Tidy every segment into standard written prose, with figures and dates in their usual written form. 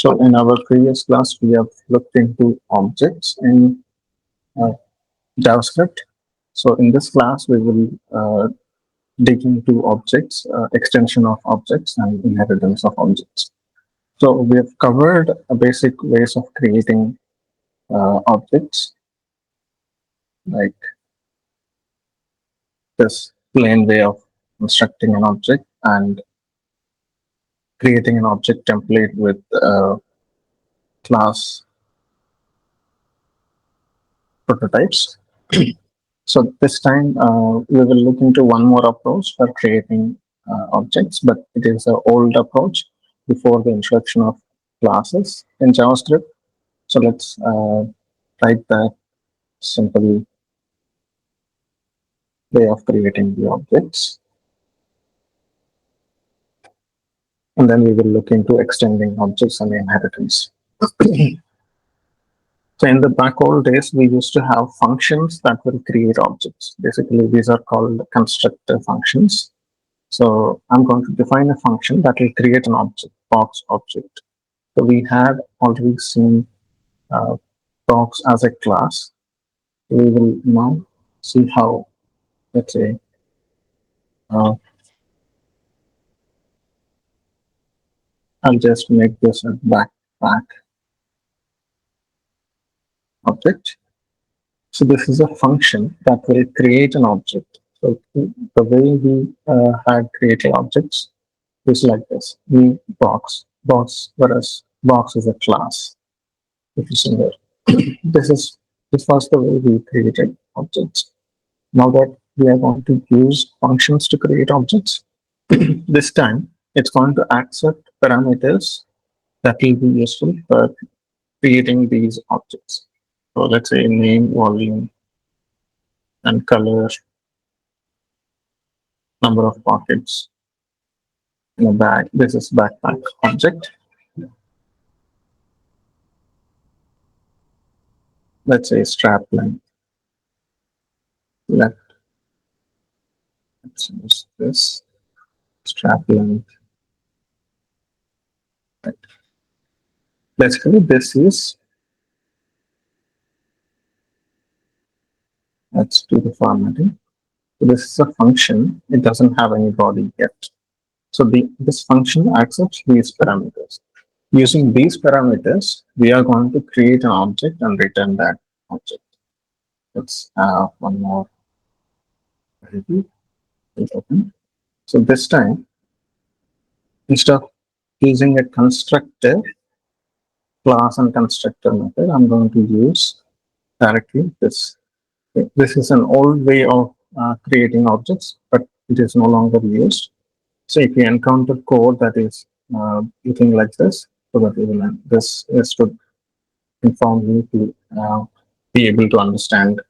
So in our previous class, we have looked into objects in uh, JavaScript. So in this class, we will dig into objects, extension of objects, and inheritance of objects. So we have covered basic ways of creating objects, like this plain way of constructing an object and creating an object template with class prototypes. So this time we will look into one more approach for creating objects, but it is an old approach before the introduction of classes in JavaScript. So let's write that simple way of creating the objects. And then we will look into extending objects and inheritance. So in the back old days, we used to have functions that will create objects. Basically, these are called constructor functions. So I'm going to define a function that will create an object, box object. So we had already seen box as a class. We will now see how, let's say, uh, I'll just make this a backpack object. So this is a function that will create an object. So the way we had created objects is like this. We box, whereas box is a class. If you see there, this was the way we created objects. Now that we are going to use functions to create objects, this time it's going to accept parameters that will be useful for creating these objects. So let's say name, volume, and color, number of pockets in a bag. This is backpack object. Let's say strap length. Let's use this strap length. Right. Basically, this is, let's do the formatting. So this is a function. It doesn't have any body yet. So this function accepts these parameters. Using these parameters, we are going to create an object and return that object. Let's have one more. Open. So this time, instead of using a constructor, class and constructor method, I'm going to use directly this. This is an old way of creating objects, but it is no longer used. So if you encounter code that is looking like this, so that this is to inform you to be able to understand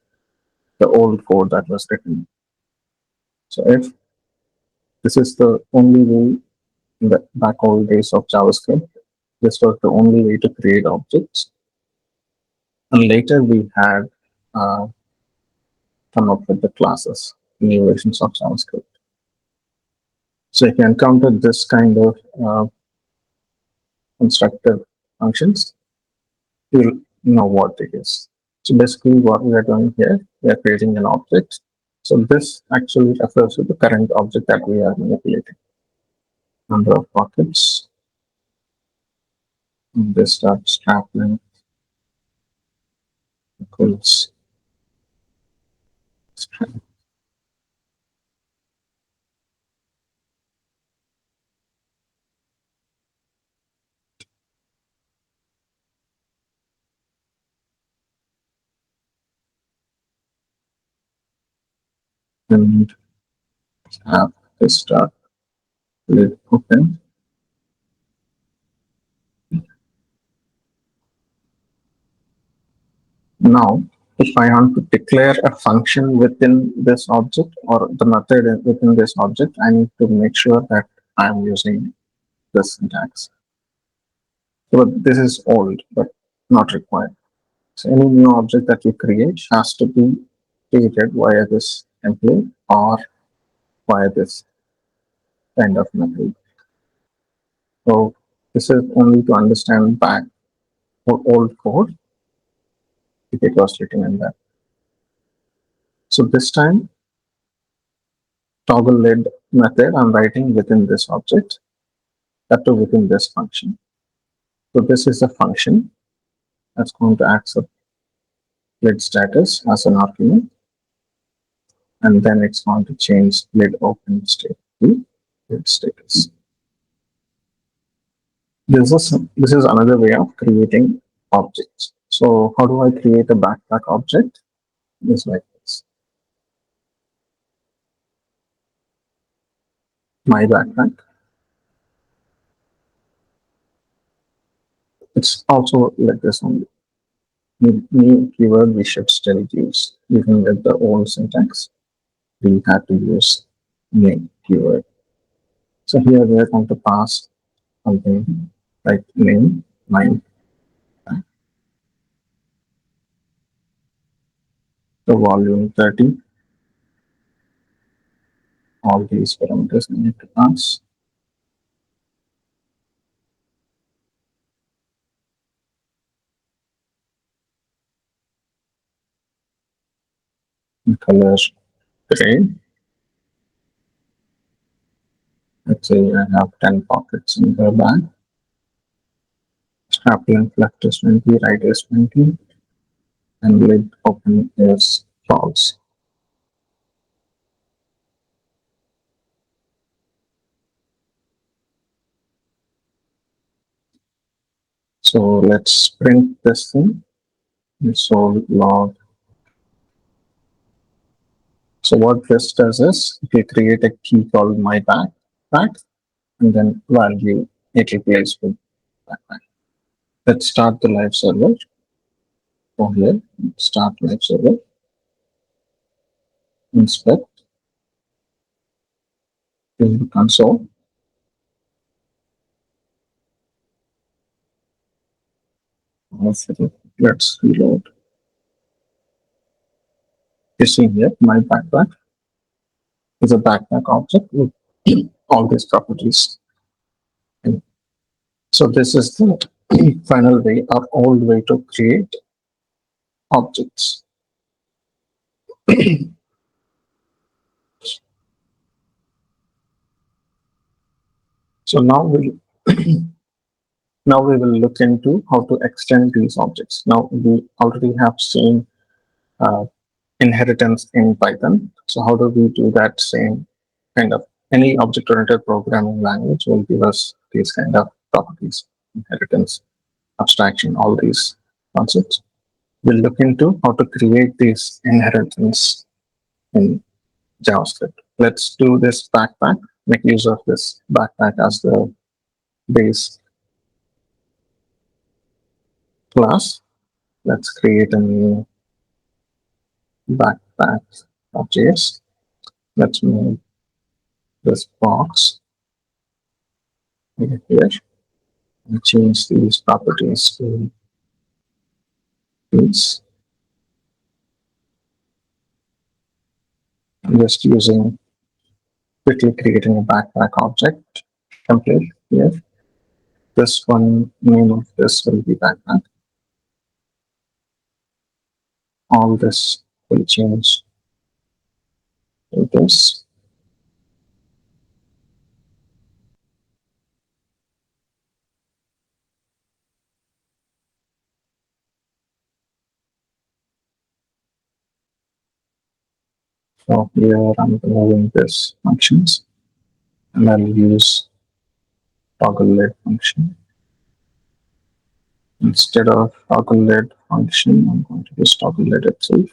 the old code that was written. So if this is the only way in the back old days of JavaScript, this was the only way to create objects. And later we had come up with the classes, new versions of JavaScript. So if you encounter this kind of constructor functions, you'll know what it is. So basically what we are doing here, we are creating an object. So this actually refers to the current object that we are manipulating. Number of pockets. And this strap length equals strap. And have this start lid open. Now, if I want to declare a function within this object or the method within this object, I need to make sure that I'm using this syntax. So this is old, but not required. So any new object that you create has to be created via this template or via this kind of method. So This is only to understand back or old code if it was written in that. So this time, toggle lid method I'm writing within this object, that to within this function. So this is a function that's going to accept lid status as an argument, and then it's going to change lid open state to lid status. This is another way of creating objects. So how do I create a backpack object? It's like this. My backpack. It's also like this only. New keyword we should still use. Even with the old syntax, we have to use new keyword. So here we are going to pass something like name, mine. The volume 30. All these parameters I need to pass. The color gray. Let's say I have 10 pockets in the bag. Strap length left is 20, right is 20, and lid open is false. So let's print this thing. So log. So what this does is we create a key called my backpack, and then value it replaces with backpack. Let's start the live server. Go here, start live server, inspect in the console. Let's reload. You see here, my backpack is a backpack object with all these properties. And so this is the final way or old way to create objects. So now we will look into how to extend these objects. Now we already have seen uh, inheritance in Python. So how do we do that same kind of any object-oriented programming language will give us these kind of properties, inheritance, abstraction, all these concepts. We'll look into how to create these inheritance in JavaScript. Let's do this backpack, make use of this backpack as the base class. Let's create a new backpack.js. Let's move this box here and change these properties to these. I'm just quickly creating a backpack object template here. This one, name of this will be backpack. All this will change to this. So here I'm removing this functions, and I'll use toggle lid function. Instead of toggle lid function, I'm going to use toggle lid itself.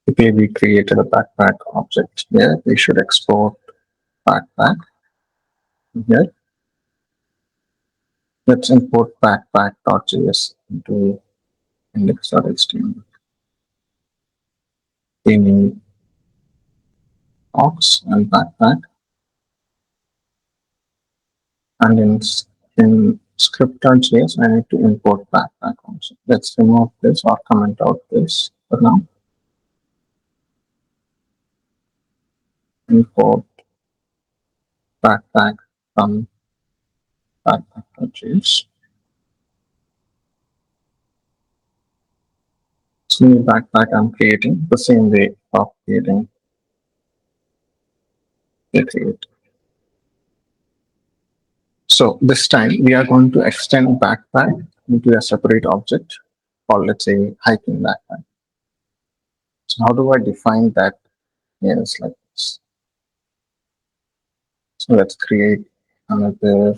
Okay, we created a backpack object here. We should export backpack here. Let's import backpack.js into index.html. Naming box and backpack. And in script.js, I need to import backpack also. Let's remove this or comment out this for now. import backpack from backpack purchase. So new backpack I'm creating the same way of creating it. So this time we are going to extend backpack into a separate object called, let's say, hiking backpack. So how do I define that? Yes, like this. So let's create another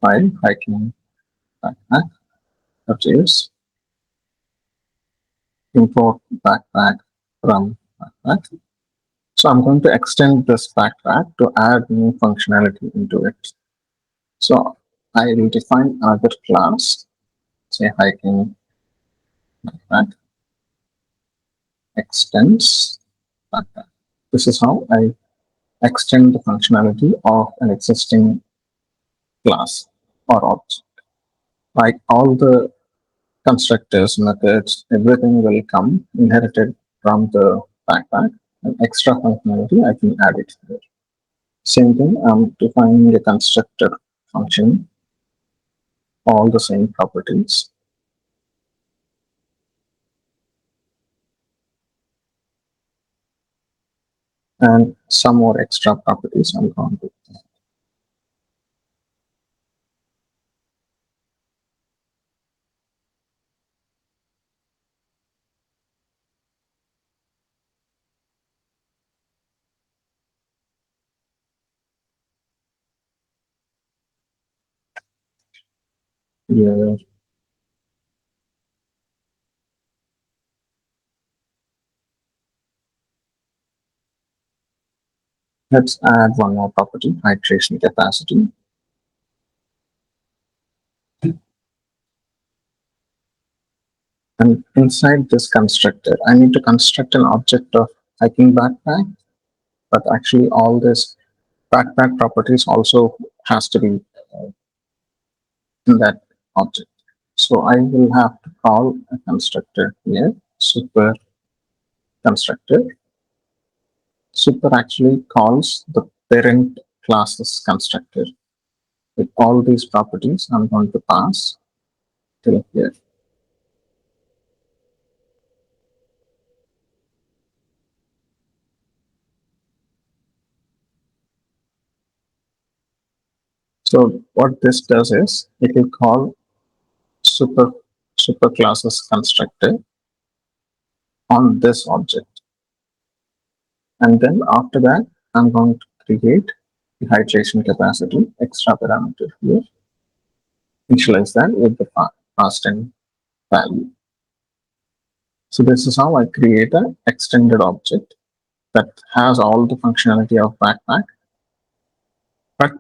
file, hiking backpack, purchase, import backpack from backpack. So I'm going to extend this backpack to add new functionality into it. So I will define another class, say hiking backpack, extends backpack. This is how I extend the functionality of an existing class or object. Like all the constructors, methods, everything will come inherited from the backpack. And extra functionality, I can add it here. Same thing, I'm defining a constructor function, all the same properties. And some more extra properties I'm going to. Yeah, let's add one more property, hydration capacity. And inside this constructor, I need to construct an object of hiking backpack, but actually all this backpack properties also has to be in that object. So I will have to call a constructor here, super constructor. Super actually calls the parent class's constructor with all these properties I'm going to pass till here. So what this does is it will call super classes constructor on this object. And then after that, I'm going to create the hydration capacity extra parameter here. Initialize that with the past and value. So this is how I create an extended object that has all the functionality of backpack, but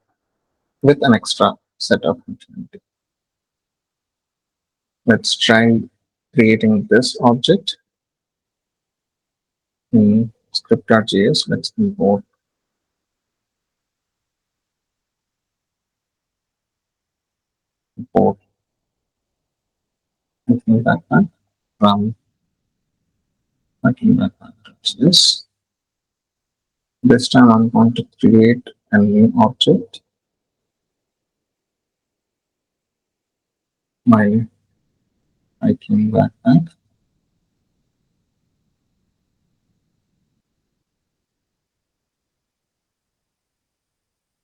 with an extra set of functionality. Let's try creating this object in script.js. Let's import backpack from backpack. This time I'm going to create a new object, my hiking backpack.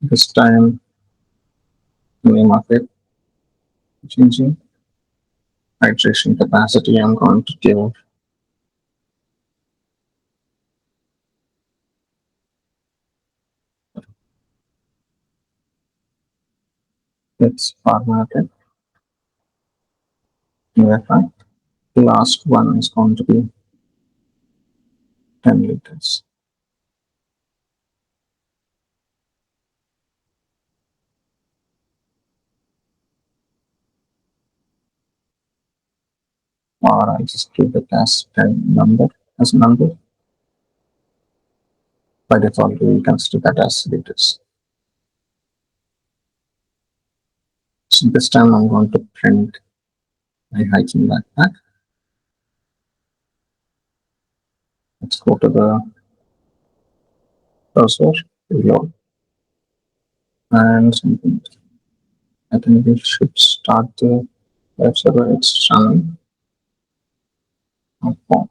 This time name of it changing. Hydration capacity I'm going to give it's formatted. The last one is going to be 10 liters. Or I just give it as 10 number as a number. By default, we will consider that as liters. So this time I'm going to print my hiking backpack. Let's go to the browser, reload, and I think we should start the web server. It's running. Okay.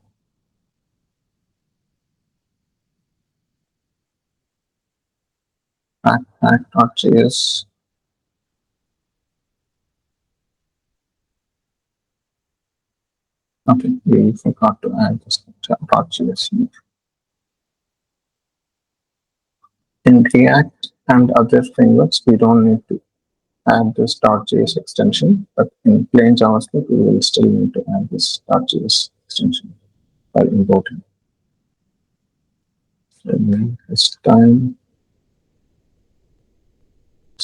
Backpack.js. Okay, we forgot to add this .js here. In React and other frameworks, we don't need to add this .js extension, but in plain JavaScript, we will still need to add this .js extension while importing. So this time,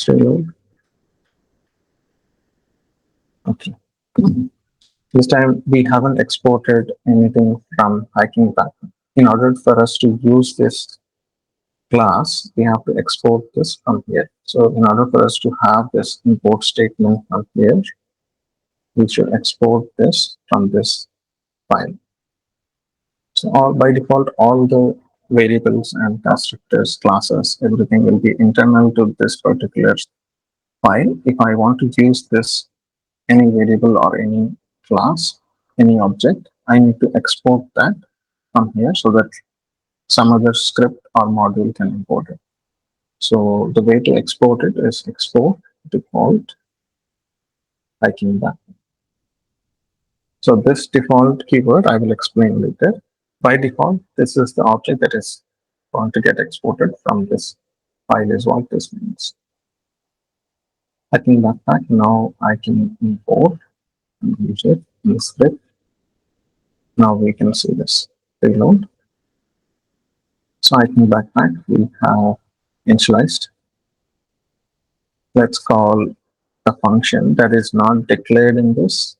reload. Okay. This time we haven't exported anything from hiking back. In order for us to use this class, we have to export this from here. So in order for us to have this import statement from here, we should export this from this file. So all, by default, all the variables and constructors, classes, everything will be internal to this particular file. If I want to use this, any variable or any class, any object, I need to export that from here so that some other script or module can import it. So the way to export it is export default hiking back. So this default keyword I will explain later. By default, this is the object that is going to get exported from this file is what this means. Hiking backpack, now I can import and use it in the script. Now we can see this reload. So hiking backpack, we have initialized. Let's call the function that is not declared in this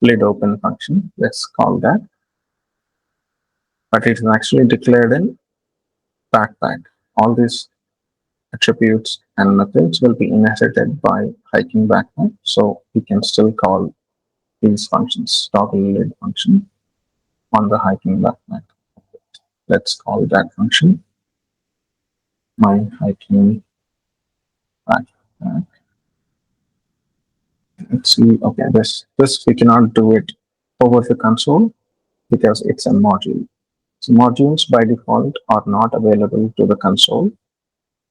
lid open function. Let's call that, but it is actually declared in backpack. All these attributes and methods will be inherited by hiking backpack. So we can still call these functions, toggle lid function on the hiking backpack. Let's call that function my hiking backpack. Let's see. Okay, this we cannot do it over the console because it's a module. So modules by default are not available to the console,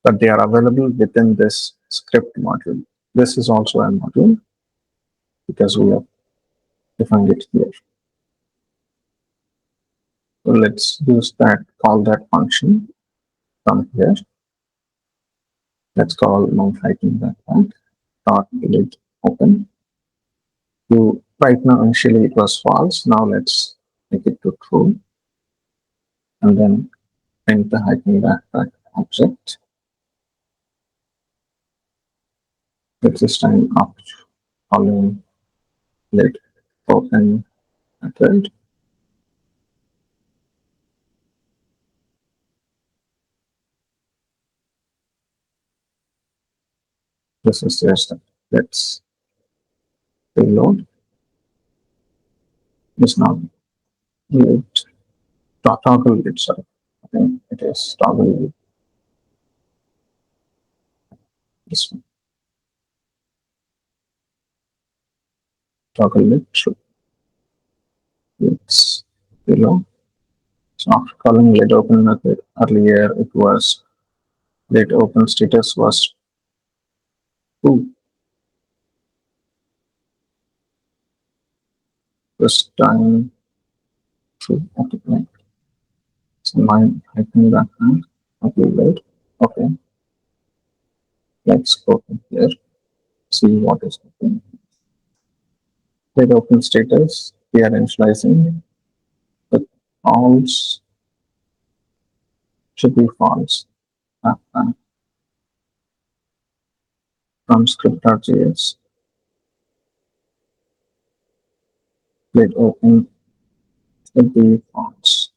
but they are available within this script module. This is also a module because we have defined it here. So let's use that, call that function from here. Let's call my hiking backpack dot lid open. You right now initially it was false. Now let's make it to true, and then print the hiking backpack object. With this time after calling lid open method. This is just let's reload. It's not lid toggle lid. Sorry, I think it is toggle lid. This one toggle lid true. Let's reload. So after calling lid open method earlier, it was lid open status was true. This time true. Okay, so mine hiking background. Okay, wait. Okay, let's go to here. See what is happening. Lid open status. We are initializing the false should be false. From script.js. Lid open should be false.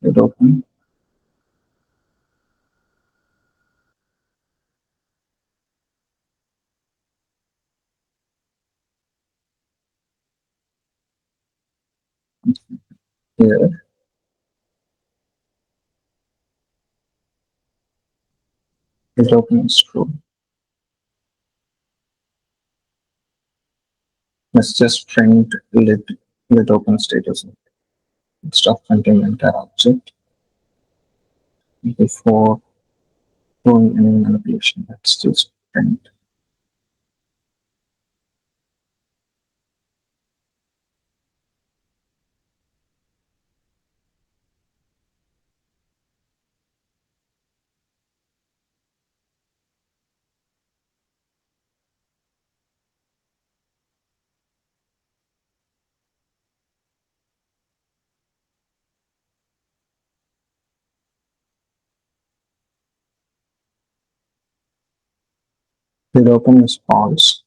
Lid open here. It opens true. Let's just print lit open status instead of printing the entire object before doing any manipulation. Let's just print lit open is false.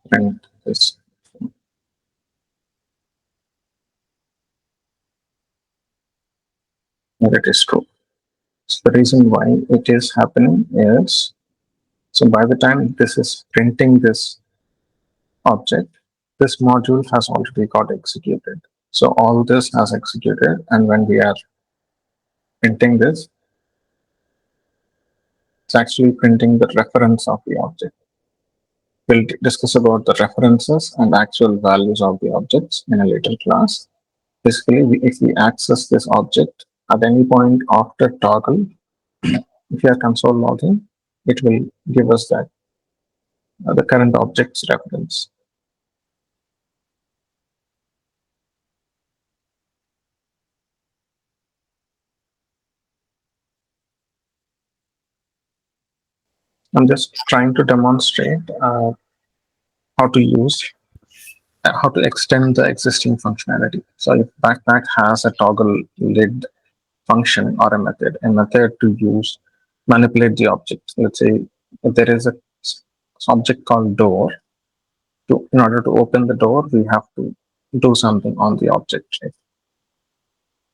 Print this. And it is true. So the reason why it is happening is, so by the time this is printing this object, this module has already got executed. So all this has executed, and when we are printing this, it's actually printing the reference of the object. We'll discuss about the references and actual values of the objects in a later class. Basically, if we access this object at any point after toggle, if you are console logging, it will give us that the current object's reference. I'm just trying to demonstrate how to use, how to extend the existing functionality. So if backpack has a toggle lid function or a method to use, manipulate the object. Let's say if there is a object called door, in order to open the door, we have to do something on the object. Right?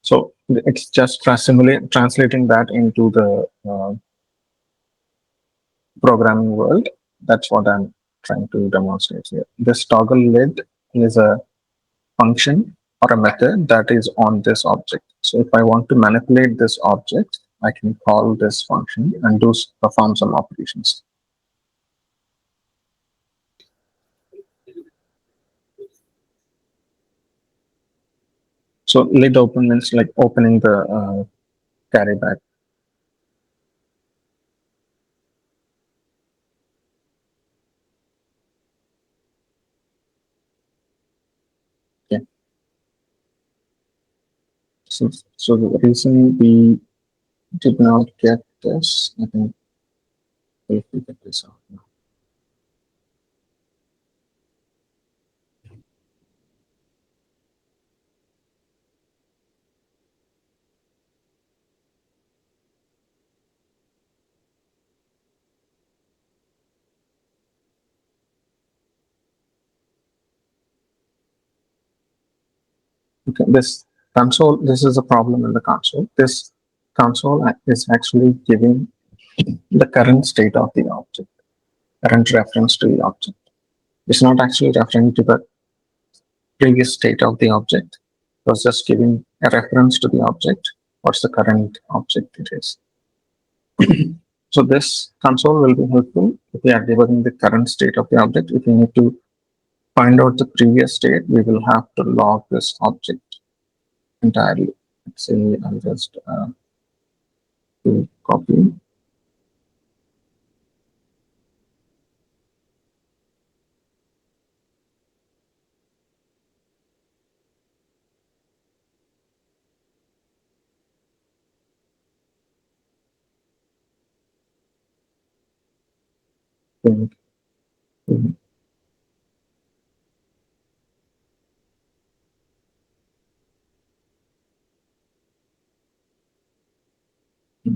So it's just translating that into the programming world. That's what I'm trying to demonstrate here. This toggle lid is a function or a method that is on this object. So if I want to manipulate this object, I can call this function and perform some operations. So lid open means like opening the carry bag. Okay. So the reason we did not get this, I think we'll figure this out now. Okay, this is a problem in the console. This console is actually giving the current state of the object, current reference to the object. It's not actually referring to the previous state of the object. It was just giving a reference to the object. What's the current object it is. So this console will be helpful if we are debugging the current state of the object. If we need to find out the previous state, we will have to log this object entirely. Let's say I'll just do copy.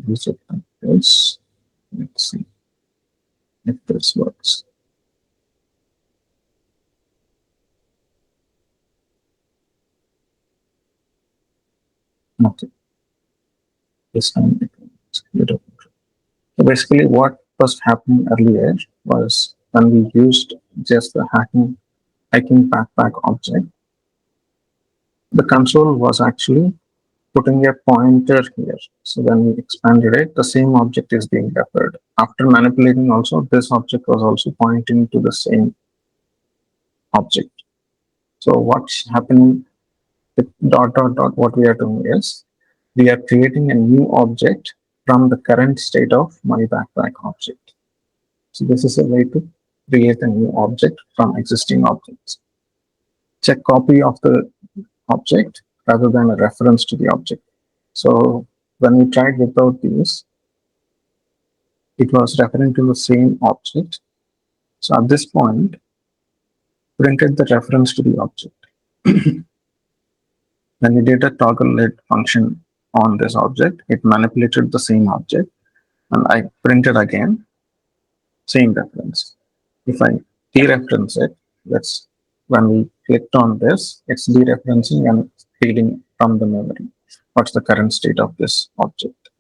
Use it like this. Let's see if this works. Okay. This time it will. So basically, what was happening earlier was when we used just the hiking backpack object, the console was actually putting a pointer here. So when we expanded it, the same object is being referred. After manipulating also, this object was also pointing to the same object. So what's happening with dot dot dot, what we are doing is we are creating a new object from the current state of my backpack object. So this is a way to create a new object from existing objects. It's a copy of the object rather than a reference to the object. So when we tried without these, it was referring to the same object. So at this point, printed the reference to the object. When we did a toggle lit function on this object, it manipulated the same object, and I printed again, same reference. If I dereference it, that's when we clicked on this, it's dereferencing and reading from the memory. What's the current state of this object?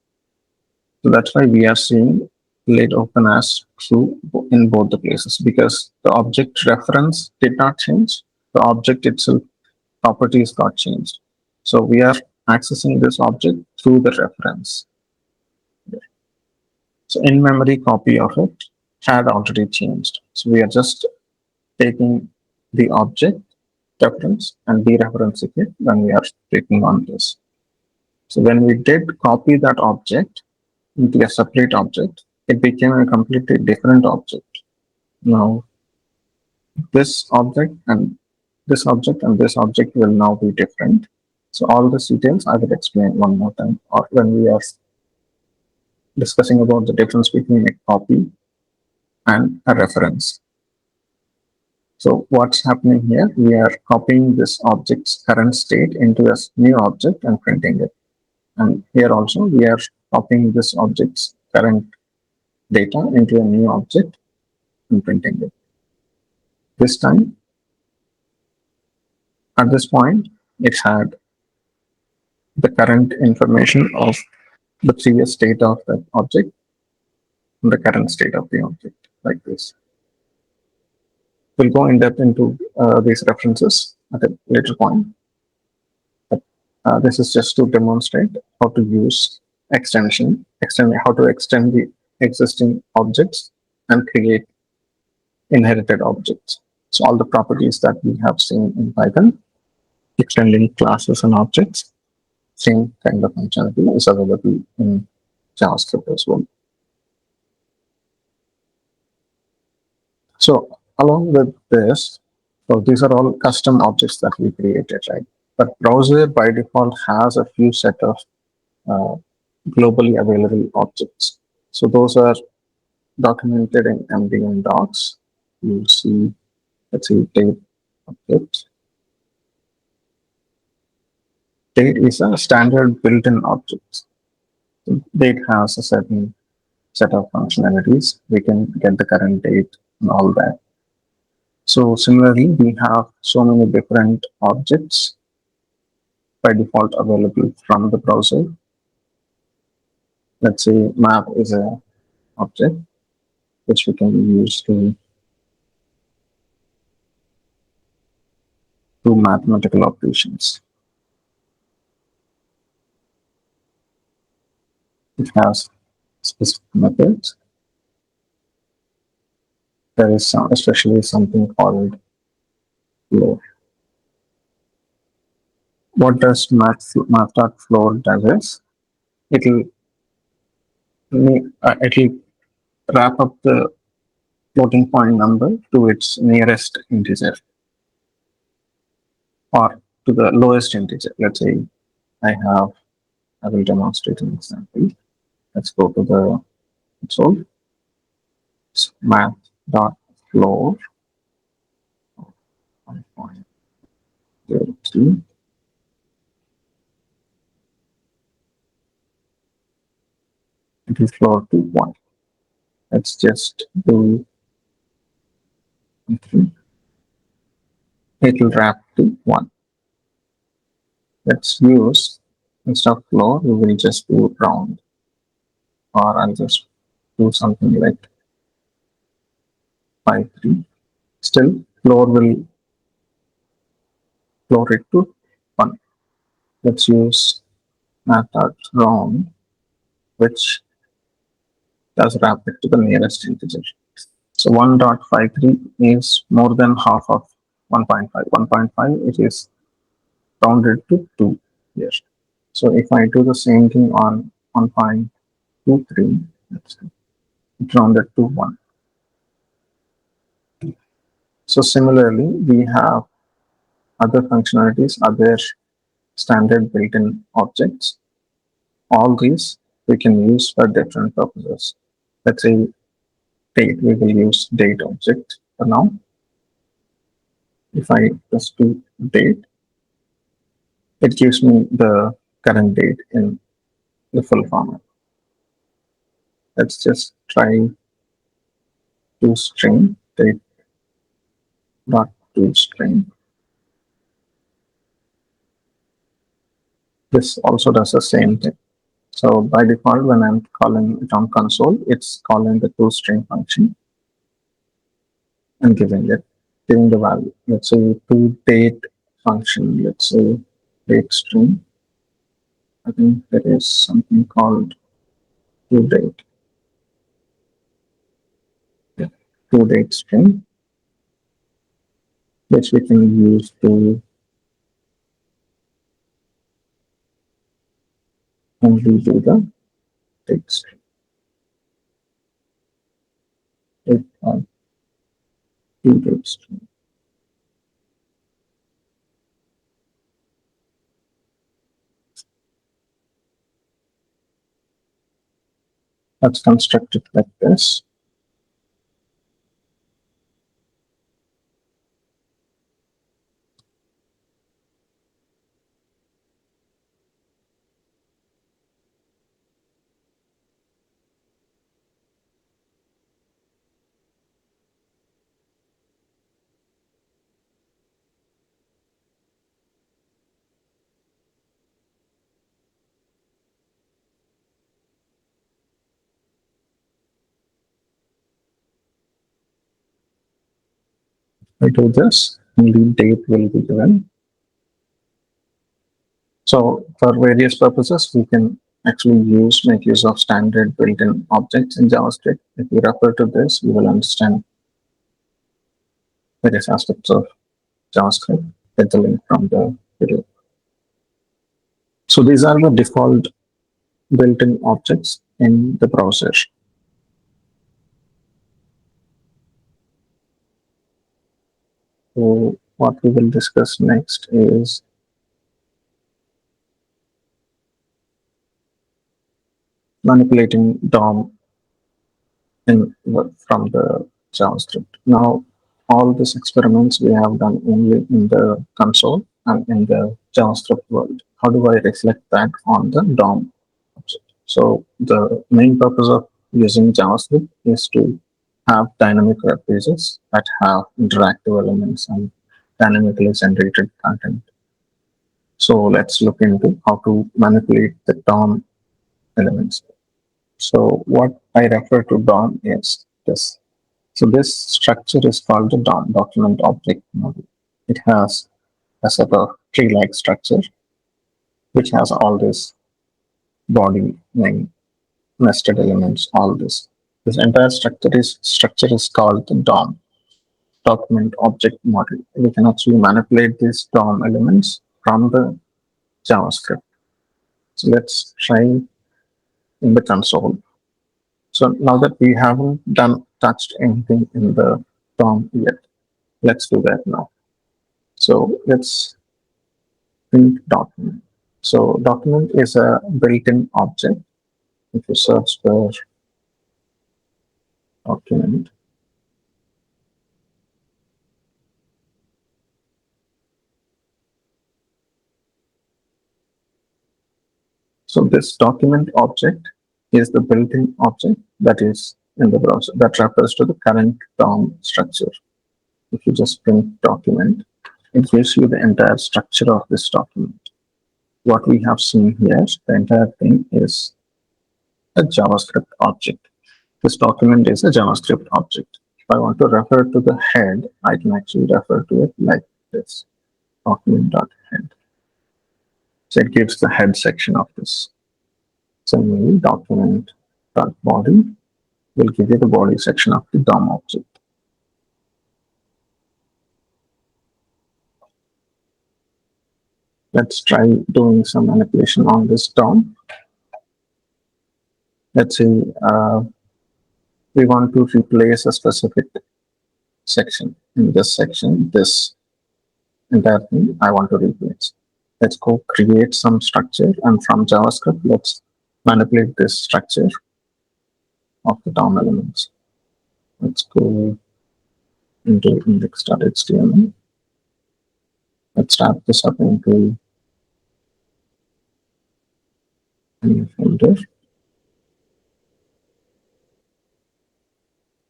So that's why we are seeing lit open as true in both the places, because the object reference did not change. The object itself properties got changed. So we are accessing this object through the reference. So in-memory copy of it had already changed. So we are just taking the object reference and dereferencing it when we are clicking on this. So when we did copy that object into a separate object, it became a completely different object. Now, this object and this object and this object will now be different. So all these details I will explain one more time, or when we are discussing about the difference between a copy and a reference. So what's happening here? We are copying this object's current state into a new object and printing it. And here also we are copying this object's current data into a new object and printing it. This time, at this point, it had the current information of the previous state of that object and the current state of the object, like this. We'll go in depth into these references at a later point. But this is just to demonstrate how to use how to extend the existing objects and create inherited objects. So all the properties that we have seen in Python, extending classes and objects, same kind of functionality is available in JavaScript as well. So along with this, so these are all custom objects that we created, right? But browser by default has a few set of globally available objects. So those are documented in MD and docs. You'll see, let's see, date object. Date is a standard built-in object. Date has a certain set of functionalities. We can get the current date and all that. So similarly, we have so many different objects by default available from the browser. Let's say map is a object which we can use to do mathematical operations. It has specific methods. There is especially something called flow. What does math.flow does is it'll wrap up the floating point number to its nearest integer or to the lowest integer. Let's say I will demonstrate an example. Let's go to the console. Math.flow 1.03. It is floor to 1. Let's just do 3. It will wrap to 1. Let's use, instead of floor, we will just do round. Or I'll just do something like 1.53. Still, floor will floor it to 1. Let's use math.round, which does wrap it to the nearest integer. So 1.53 is more than half of 1.5. 1.5, it is rounded to 2 here. So if I do the same thing on 1.23, let's see, it rounded to 1. So similarly, we have other functionalities, other standard built-in objects. All these we can use for different purposes. Let's say date, we will use date object for now. If I just do date, it gives me the current date in the full format. Let's just try to string date dot to string. This also does the same thing. So by default, when I'm calling it on console, it's calling the toString function and giving the value. Let's say toDate function. Let's say date string. I think there is something called toDate. Yeah, toDate string, which we can use to only do the date string. Date string. Let's construct it like this. I do this, only date will be given. So for various purposes, we can actually make use of standard built-in objects in JavaScript. If we refer to this, we will understand various aspects of JavaScript. Get the link from the video. So these are the default built-in objects in the browser. So what we will discuss next is manipulating DOM from the JavaScript. Now, all these experiments we have done only in the console and in the JavaScript world. How do I reflect that on the DOM object? So the main purpose of using JavaScript is to have dynamic web pages that have interactive elements and dynamically generated content. So let's look into how to manipulate the DOM elements. So what I refer to DOM is this. So this structure is called the DOM, document object model. It has a sort of tree-like structure, which has all this body, name, nested elements, all this. This entire structure is called the DOM, document object model. We can actually manipulate these DOM elements from the JavaScript. So let's try in the console. So now that we haven't touched anything in the DOM yet, let's do that now. So let's print document. So document is a built-in object. If you search for document, so this document object is the built-in object that is in the browser that refers to the current DOM structure. If you just print document, it gives you the entire structure of this document. What we have seen here, the entire thing is a JavaScript object. This document is a JavaScript object. If I want to refer to the head, I can actually refer to it like this, document.head. So it gives the head section of this. Similarly, document.body will give you the body section of the DOM object. Let's try doing some manipulation on this DOM. Let's say we want to replace a specific section. In this section, this entire thing I want to replace. Let's go create some structure, and from JavaScript, let's manipulate this structure of the DOM elements. Let's go into index.html. Let's wrap this up into a new folder.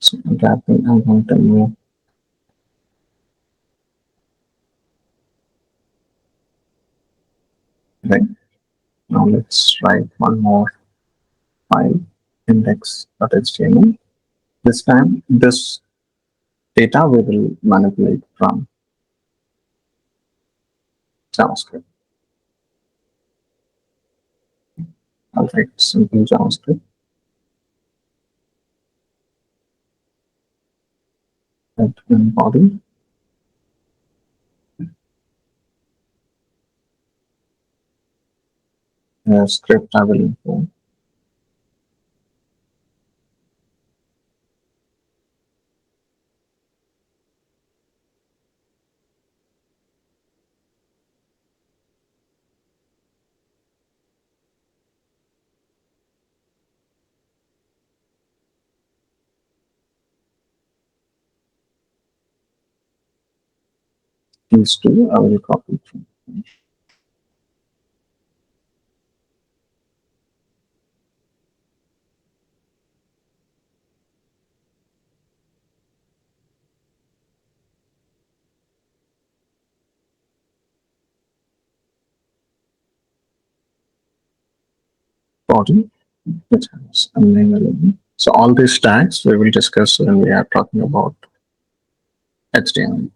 So I'm going to move. Right. Now let's write one more file, index.html. This time, this data we will manipulate from JavaScript. I'll write simple JavaScript. And body. Script I will import. These two I will copy from. Body, which has a name element. So all these tags we will discuss when we are talking about HTML.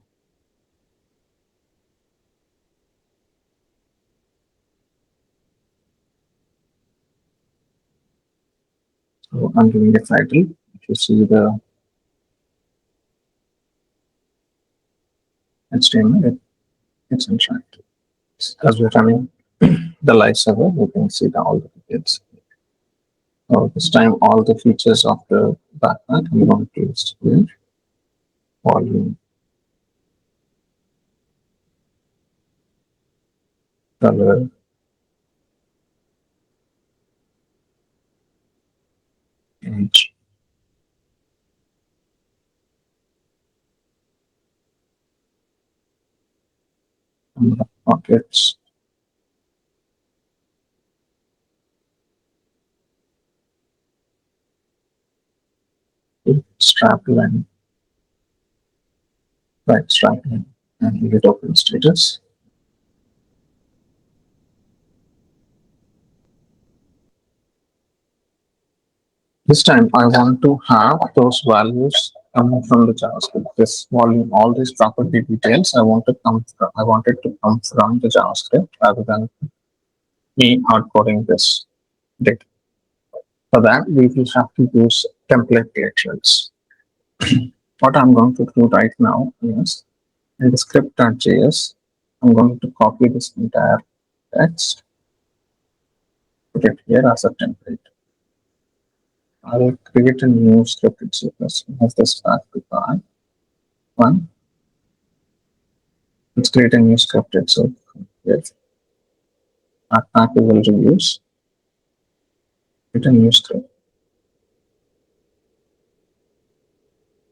So I'm giving a title. If you see the HTML, it's interactive. As we're running the live server, we can see all the details. So this time, all the features of the backpack I'm going to use here. Volume, color, image, number of pockets, strap line, right strap line, and leave it open status. This time I want to have those values coming from the JavaScript. This volume, all these property details, I want it to come from the JavaScript rather than me hardcoding this data. For that, we will have to use template literals. What I'm going to do right now is in the script.js, I'm going to copy this entire text, put it here as a template. I'll create a new script in C++. Have this start to by one. Let's create a new script itself. With backpack we will reuse. Create a new script.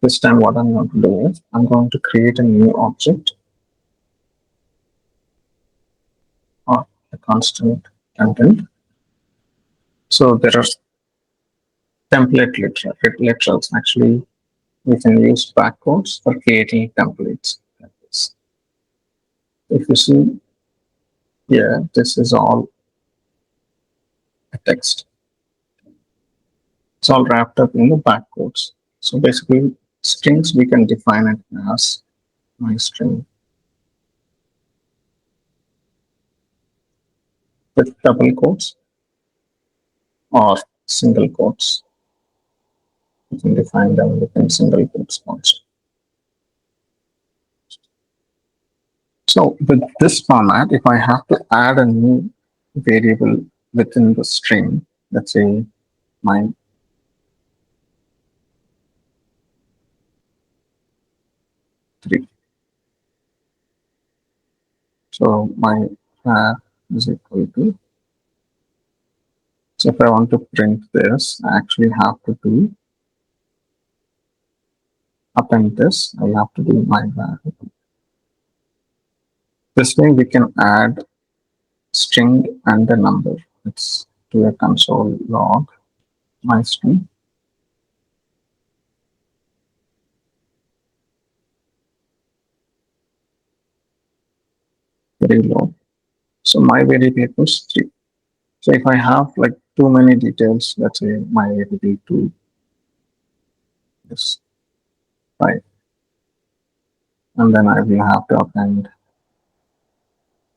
This time, what I'm going to do is I'm going to create a new object or a constant content. So there are template literals. Actually, we can use backcodes for creating templates like this. If you see here, this is all a text. It's all wrapped up in the backcodes. So basically, strings, we can define it as my string with double quotes or single quotes. You can define them within single quotes also. So with this format, if I have to add a new variable within the string, let's say my three. So my is equal to. So if I want to print this, I actually have to do append this. I have to do my variable. This way we can add string and a number. Let's do a console log my string. Very low. So my variable is 3. So if I have like too many details, let's say my variable 2 is 5, and then I will have to append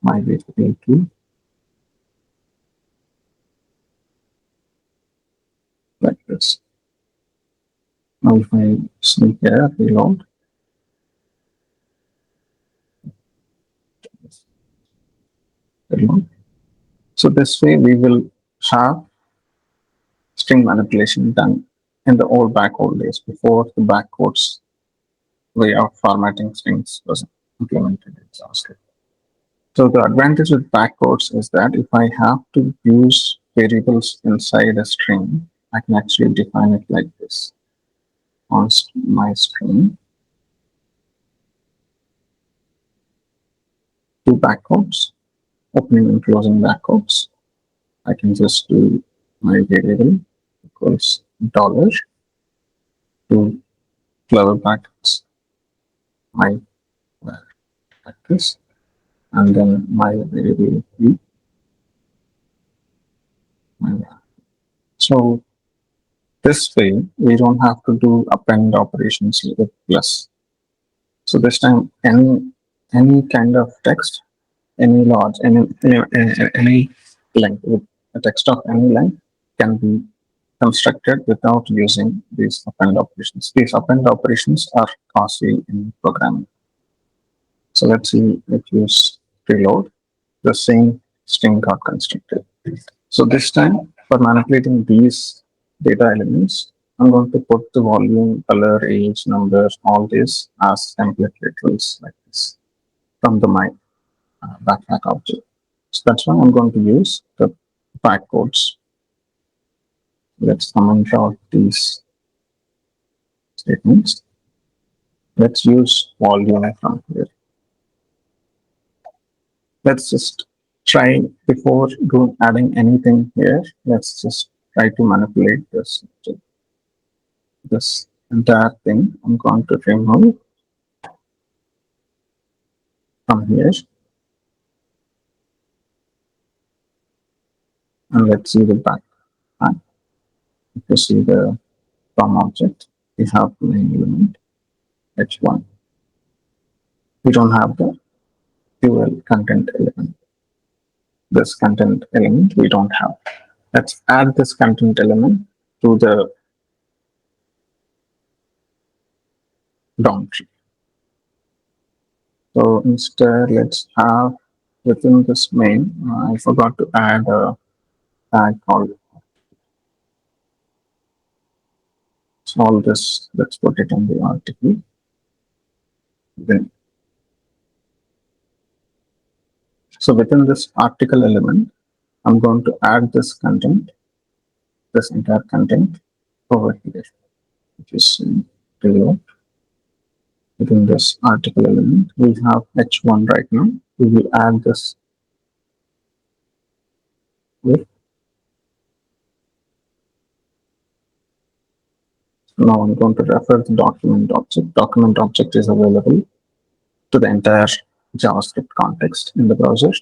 my variable 2 like this. Now if I sneak here, reload, reload. So this way we will have string manipulation done in the old days before the backwards way of formatting strings was implemented in JavaScript. So the advantage with backwards is that if I have to use variables inside a string, I can actually define it like this on my string. Two backwards, opening and closing backwards. I can just do my variable equals dollar to clever brackets, my like this, and then my variable v. So this way we don't have to do append operations with plus. So this time any kind of text, any large, any length, with a text of any length can be constructed without using these append operations. These append operations are costly in programming. So let's see if you reload, the same string got constructed. So this time for manipulating these data elements, I'm going to put the volume, color, age, number, all this as template literals like this from the my backpack object. So that's why I'm going to use the backcodes. Let's comment out these statements. Let's use volume from here. Let's just try before adding anything here. Let's just try to manipulate this entire thing. I'm going to remove from here, and let's see the back. If you see the from object, we have the main element h1. We don't have the fuel content element. This content element we don't have. Let's add this content element to the DOM tree. So instead, let's have within this main, I forgot to add a tag called. So all this, let's put it in the article. Then, so within this article element, I'm going to add this content, this entire content over here, which is reload. Within this article element, we have h1 right now. We will add this with. Now I'm going to refer the document object. Document object is available to the entire JavaScript context in the browser.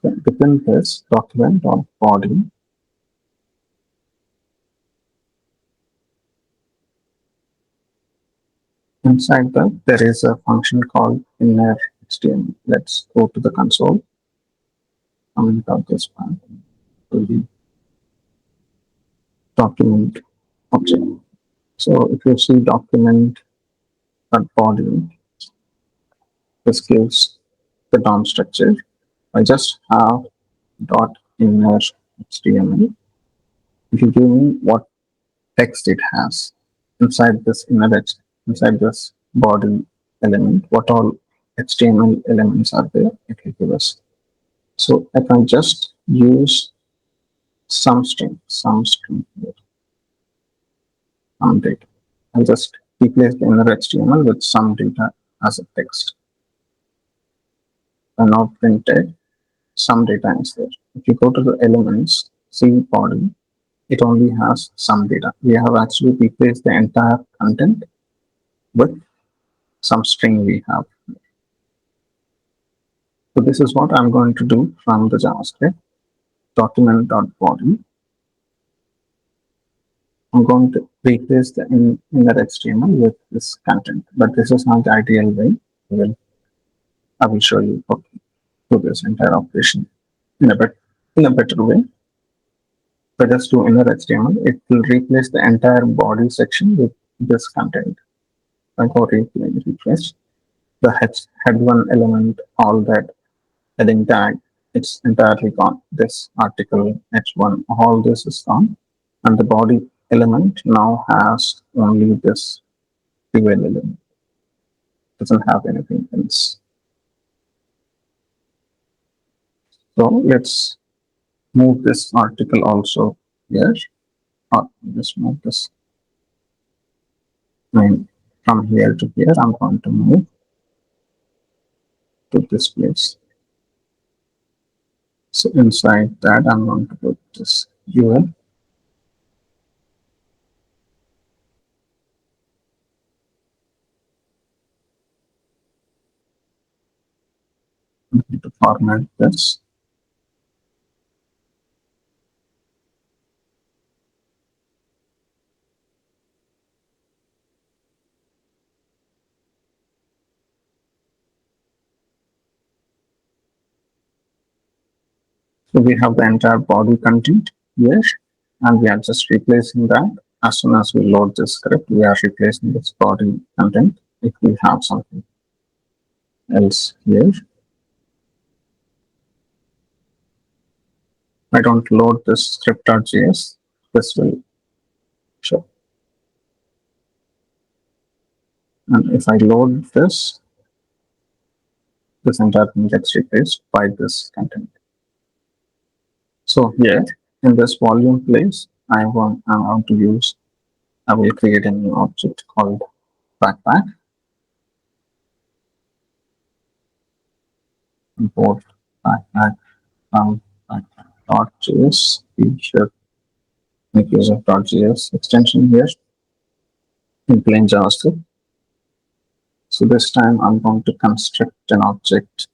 Within this document.body, Inside that, there is a function called inner HTML. Let's go to the console. Comment out this part to the document object. So if you see document body, this gives the DOM structure. I just have dot inner HTML. If you give me what text it has inside this inside this body element, what all HTML elements are there, it will give us. So I can just use some string here, some data. I'll just replace the inner HTML with some data as a text. And now printed, some data is there. If you go to the elements, see body, it only has some data. We have actually replaced the entire content with some string we have. So this is what I'm going to do from the JavaScript document.body. I'm going to replace the inner HTML with this content, but this is not the ideal way. I will show you how to do this entire operation in a better way. If I just do inner HTML, it will replace the entire body section with this content. I go replace the head one element, all that heading tag, it's entirely gone. This article h1, all this is gone, and the body element now has only this dual element. Doesn't have anything else. So let's move this article also here. Or just move this. From here to here, I'm going to move to this place. So inside that, I'm going to put this UL. I'm going to format this. So we have the entire body content here, and we are just replacing that. As soon as we load this script, we are replacing this body content if we have something else here. I don't load this script.js, this will show. And if I load this entire thing gets replaced by this content. So here in this volume place, I want to use, I will create a new object called backpack. Import backpack from backpack.js. We should make use of .js extension here in plain JavaScript. So this time I'm going to construct an object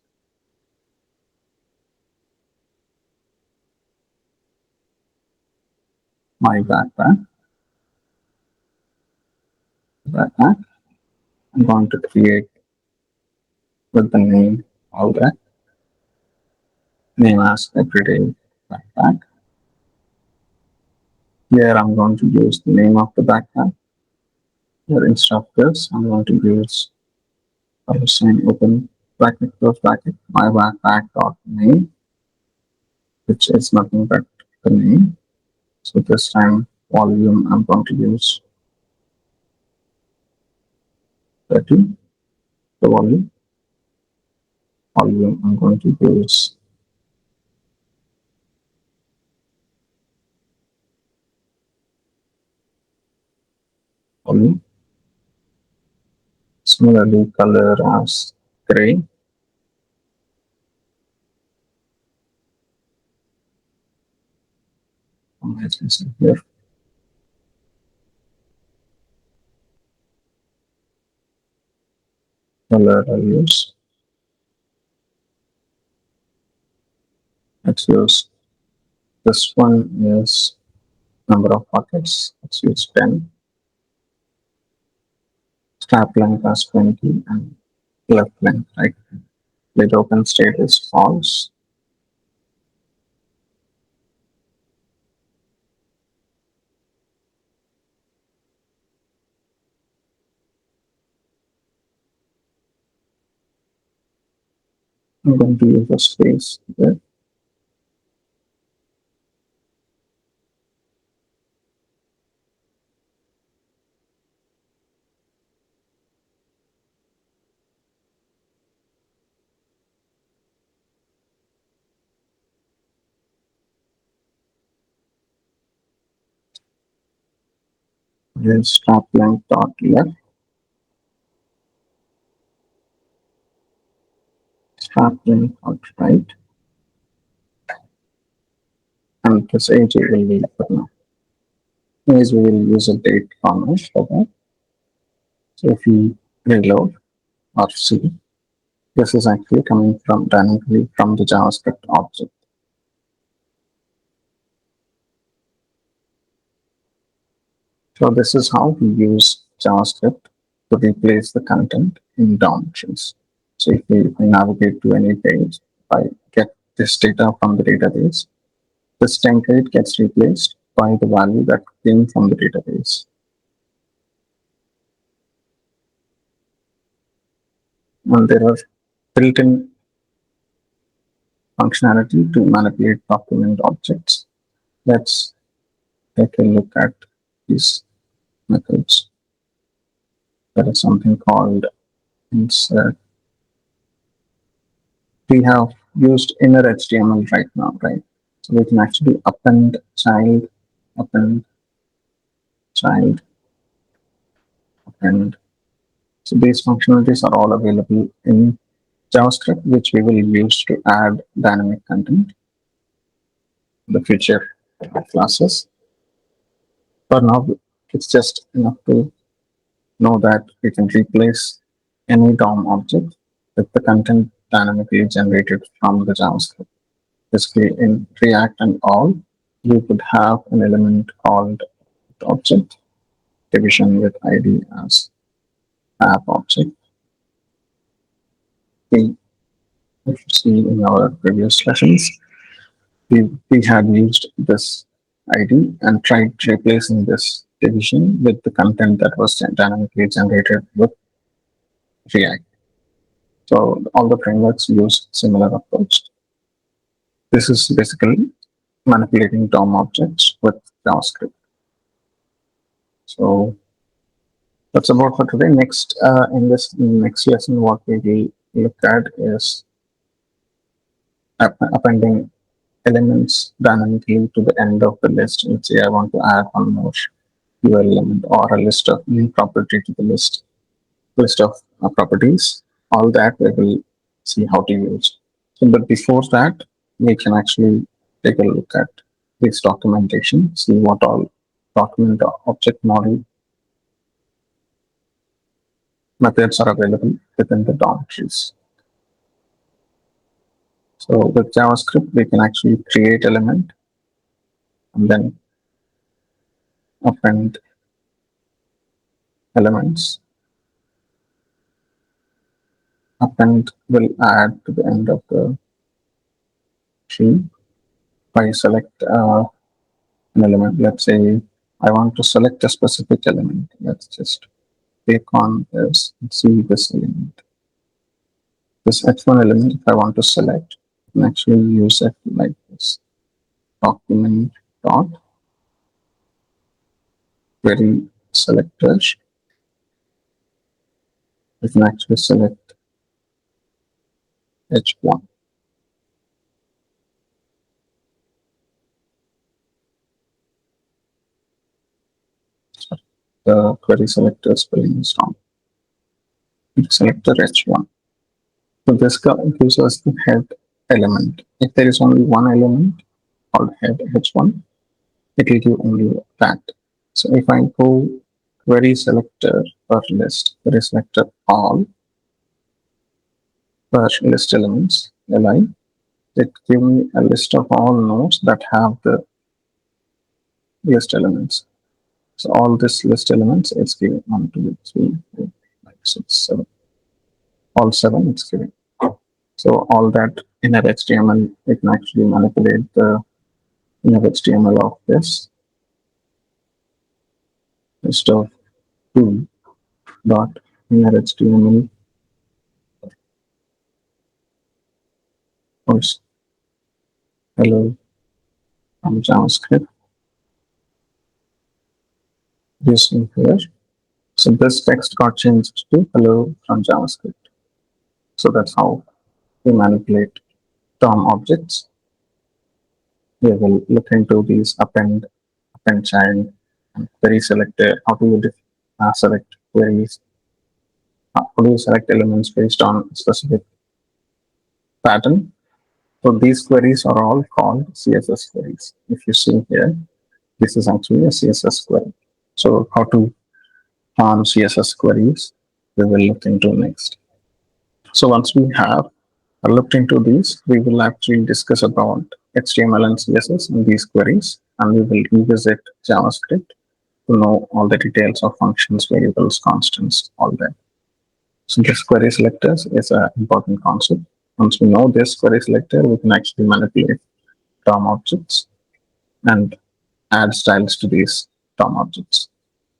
my backpack. I'm going to create with the name all that. Name as everyday backpack. Here I'm going to use the name of the backpack. Here instead of this, I'm going to use open bracket close bracket my backpack.name, which is nothing but the name. So this time volume I'm going to use 30. The volume I'm going to use volume. Similarly, color as gray. Here. Color I'll use. Let's use this one is number of buckets. Let's use 10. Start length as 20 and left length, right? With open state is false. I'm going to use a space there. Here's start length dot left, start length dot right, and this age will be for now. Anyways, we will use a date format for that. So if we reload or see, this is actually coming from dynamically from the JavaScript object. So this is how we use JavaScript to replace the content in DOM trees. So if we navigate to any page, I get this data from the database, this template gets replaced by the value that came from the database. And there are built-in functionality to manipulate document objects. Let's take a look at these methods. There is something called insert. We have used inner HTML right now, right? So we can actually append child, append child, append. So these functionalities are all available in JavaScript, which we will use to add dynamic content in the future classes. For now, it's just enough to know that we can replace any DOM object with the content dynamically generated from the JavaScript. Basically, in React and all, you could have an element called object, division with ID as app object. We, if you see in our previous lessons, we had used this ID and tried replacing this division with the content that was dynamically generated with React. So all the frameworks use similar approach. This is basically manipulating DOM objects with JavaScript. So that's about for today. Next, in this next lesson, what we will look at is appending elements dynamically to the end of the list. Let's say I want to add one more URL element or a list of new property to the list of properties. All that we will see how to use. So, but before that, we can actually take a look at this documentation, see what all document object model methods are available within the DOM trees. So with JavaScript, we can actually create element and then append elements. Append will add to the end of the tree. If I select an element, let's say I want to select a specific element. Let's just click on this and see this element. This H1 element, if I want to select, I can actually use it like this. Document dot query selector. We can actually select H1. Sorry, the query selector spelling is wrong. Selector H1. So this gives us the head element. If there is only one element called head H1, it will give only that. So if I go query selector per list, query selector all per list elements, li, it gives me a list of all nodes that have the list elements. So all this list elements is given 1, 2, 3, 4, all 7 it's giving. So all that inner HTML, we can actually manipulate the inner HTML of this stuff to dot inner HTML or hello from JavaScript. This in here. So this text got changed to hello from JavaScript. So that's how we manipulate DOM objects. We will look into these append child, and query selector. How do you select queries? How do you select elements based on specific pattern? So these queries are all called CSS queries. If you see here, this is actually a CSS query. So how to farm CSS queries, we will look into next. So once we have looked into these, we will actually discuss about HTML and CSS in these queries, and we will revisit JavaScript to know all the details of functions, variables, constants, all that. So this query selectors is an important concept. Once we know this query selector, we can actually manipulate DOM objects and add styles to these DOM objects.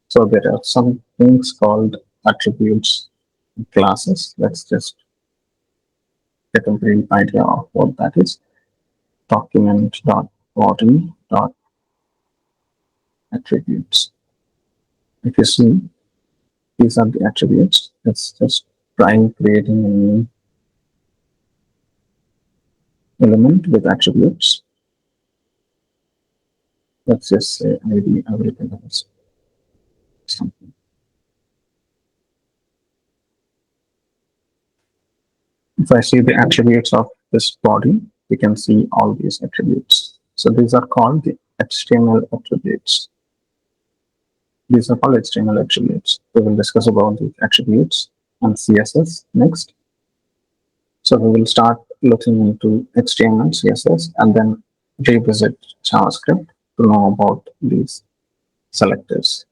So there are some things called attributes and classes. Let's just get a brief idea of what that is. Document.body.attributes. If you see, these are the attributes. Let's just try creating a new element with attributes. Let's just say ID available as something. If I see the attributes of this body, we can see all these attributes. So these are called the HTML attributes. These are called HTML attributes. We will discuss about the attributes and CSS next. So we will start looking into HTML, CSS, and then revisit JavaScript to know about these selectors.